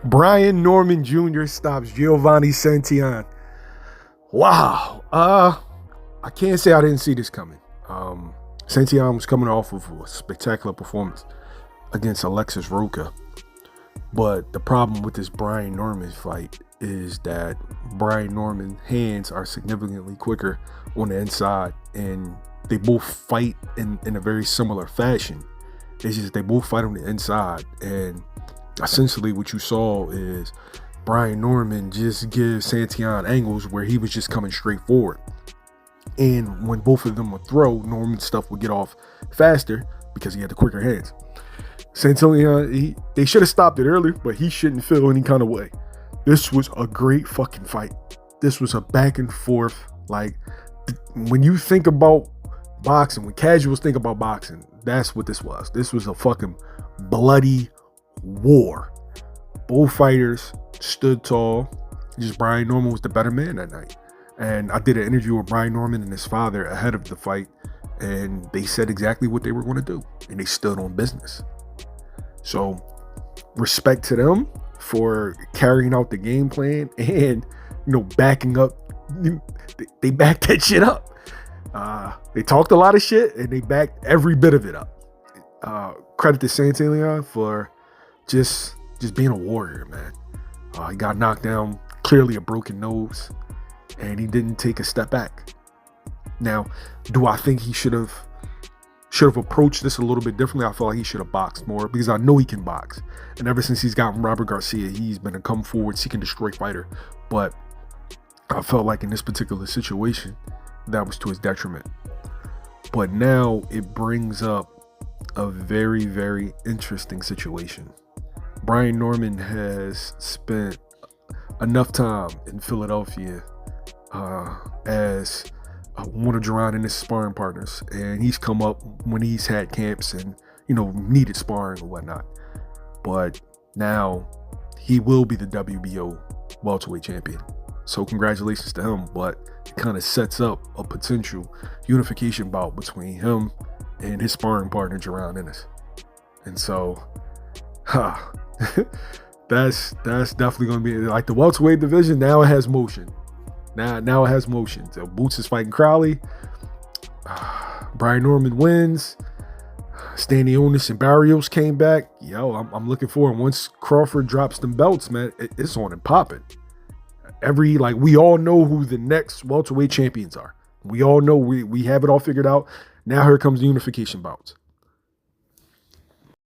Brian Norman Jr. stops Giovanni Santillan. Wow. I can't say I didn't see this coming. Santillan was coming off of a spectacular performance against Alexis Roca. But the problem with this Brian Norman fight is that Brian Norman's hands are significantly quicker on the inside, and they both fight in a very similar fashion. It's just they both fight on the inside, and essentially what you saw is Brian Norman just gives Santillan angles where he was just coming straight forward. And when both of them would throw, Norman's stuff would get off faster because he had the quicker hands. Santillan, they should have stopped it earlier, but he shouldn't feel any kind of way. This was a great fucking fight. This was a back and forth. Like, when you think about boxing, when casuals think about boxing, that's what this was. This was a fucking bloody war. Both fighters stood tall. Just Brian Norman was the better man that night. And I did an interview with Brian Norman and his father ahead of the fight, and they said exactly what they were going to do, and they stood on business. So respect to them for carrying out the game plan and, backing up. They backed that shit up. They talked a lot of shit and they backed every bit of it up. Credit to Santillan for just being a warrior, man. He got knocked down, clearly a broken nose, and he didn't take a step back. Now, do I think he should have approached this a little bit differently? I feel like he should have boxed more, because I know he can box. And ever since he's gotten Robert Garcia, he's been a come forward, seek and destroy fighter. But I felt like in this particular situation, that was to his detriment. But now it brings up a very, very interesting situation. Brian Norman has spent enough time in Philadelphia as one of Jerron and his sparring partners, and he's come up when he's had camps and needed sparring or whatnot. But now he will be the WBO welterweight champion, so congratulations to him. But it kind of sets up a potential unification bout between him and his sparring partner Jerron Ennis. And so that's definitely going to be like the welterweight division. Now it has motion. Now it has motion. So Boots is fighting Crowley. Brian Norman wins. Stanionis and Barrios came back. I'm looking forward. Once Crawford drops them belts, man, it's on and popping. We all know who the next welterweight champions are. We all know we have it all figured out. Now here comes the unification bouts.